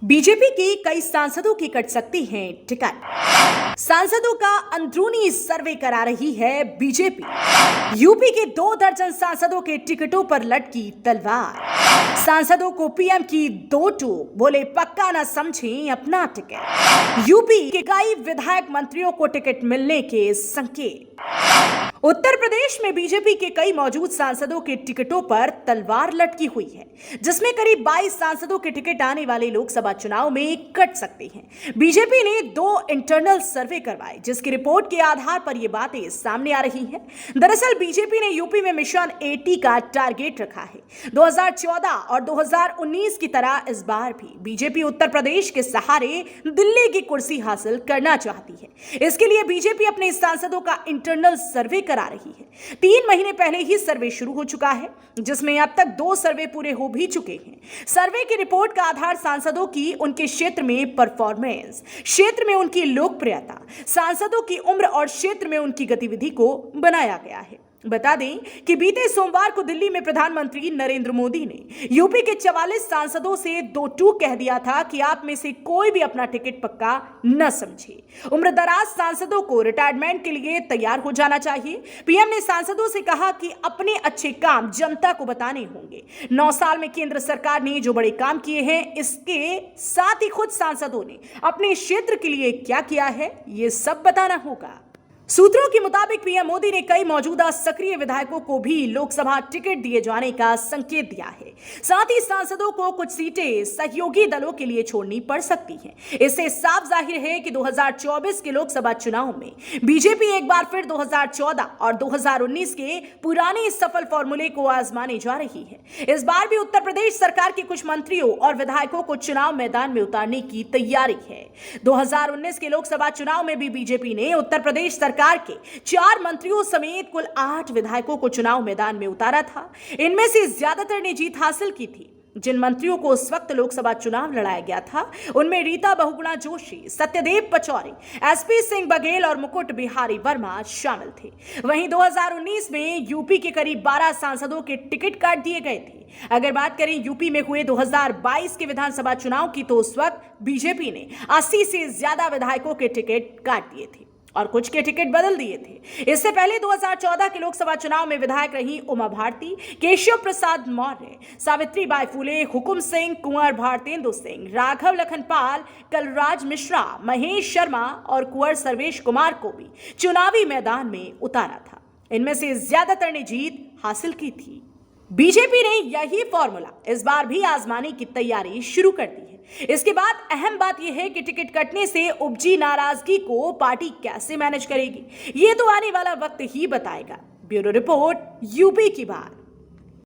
BJP के कई सांसदों की कट सकती है टिकट। सांसदों का अंदरूनी सर्वे करा रही है बीजेपी। यूपी के 2 दर्जन सांसदों के टिकटों पर लटकी तलवार। सांसदों को पीएम की 2 टूक, बोले पक्का न समझें अपना टिकट। यूपी के कई विधायक मंत्रियों को टिकट मिलने के संकेत। उत्तर प्रदेश में बीजेपी के कई मौजूद सांसदों के टिकटों पर तलवार लटकी हुई है, जिसमें करीब 22 सांसदों के टिकट आने वाले लोकसभा चुनाव में कट सकते हैं। बीजेपी ने 2 इंटरनल सर्वे करवाए, जिसकी रिपोर्ट के आधार पर ये बातें सामने आ रही हैं। दरअसल बीजेपी ने यूपी में मिशन 80 का टारगेट रखा है। 2014 और 2019 की तरह इस बार भी बीजेपी उत्तर प्रदेश के सहारे दिल्ली की कुर्सी हासिल करना चाहती है। इसके लिए बीजेपी अपने सांसदों का इंटरनल सर्वे करा रही है। 3 महीने पहले ही सर्वे शुरू हो चुका है, जिसमें अब तक 2 सर्वे पूरे हो भी चुके हैं। सर्वे की रिपोर्ट का आधार सांसदों की उनके क्षेत्र में परफॉर्मेंस, क्षेत्र में उनकी लोकप्रियता, सांसदों की उम्र और क्षेत्र में उनकी गतिविधि को बनाया गया है। बता दें कि बीते सोमवार को दिल्ली में प्रधानमंत्री नरेंद्र मोदी ने यूपी के 44 सांसदों से 2 टूक कह दिया था कि आप में से कोई भी अपना टिकट पक्का न समझे। उम्रदराज सांसदों को रिटायरमेंट के लिए तैयार हो जाना चाहिए। पीएम ने सांसदों से कहा कि अपने अच्छे काम जनता को बताने होंगे। 9 साल में केंद्र सरकार ने जो बड़े काम किए हैं, इसके साथ ही खुद सांसदों ने अपने क्षेत्र के लिए क्या किया है, ये सब बताना होगा। सूत्रों के मुताबिक पीएम मोदी ने कई मौजूदा सक्रिय विधायकों को भी लोकसभा टिकट दिए जाने का संकेत दिया है। साथ ही सांसदों को कुछ सीटें सहयोगी दलों के लिए छोड़नी पड़ सकती हैं। इससे साफ जाहिर है कि 2024 के लोकसभा चुनाव में बीजेपी एक बार फिर 2014 और 2019 के पुराने सफल फॉर्मूले को आजमाने जा रही है। इस बार भी उत्तर प्रदेश सरकार के कुछ मंत्रियों और विधायकों को चुनाव मैदान में उतारने की तैयारी है। 2019 के लोकसभा चुनाव में भी बीजेपी ने उत्तर प्रदेश सरकार के 4 मंत्रियों समेत कुल 8 विधायकों को चुनाव मैदान में उतारा था। इनमें से ज्यादातर ने जीत हासिल की थी। जिन मंत्रियों को उस वक्त लोकसभा चुनाव लड़ाया गया था, उनमें रीता बहुगुणा जोशी, सत्यदेव पचौरी, एसपी सिंह बघेल और मुकुट बिहारी वर्मा शामिल थे। वहीं 2019 में यूपी के करीब 12 सांसदों के टिकट काट दिए गए थे। अगर बात करें यूपी में हुए 2022 के विधानसभा चुनाव की, तो उस वक्त बीजेपी ने 80 से ज्यादा विधायकों के टिकट काट दिए थे और कुछ के टिकट बदल दिए थे। इससे पहले 2014 के लोकसभा चुनाव में विधायक रही उमा भारती, केशव प्रसाद मौर्य, सावित्री बाई फुले, हुकुम सिंह, कुंवर भारतेंदु सिंह, राघव लखनपाल, कलराज मिश्रा, महेश शर्मा और कुंवर सर्वेश कुमार को भी चुनावी मैदान में उतारा था। इनमें से ज्यादातर ने जीत हासिल की थी। बीजेपी ने यही फॉर्मूला इस बार भी आजमाने की तैयारी शुरू कर दी है। इसके बाद अहम बात यह है कि टिकट कटने से उपजी नाराजगी को पार्टी कैसे मैनेज करेगी, ये तो आने वाला वक्त ही बताएगा। ब्यूरो रिपोर्ट, यूपी की बात।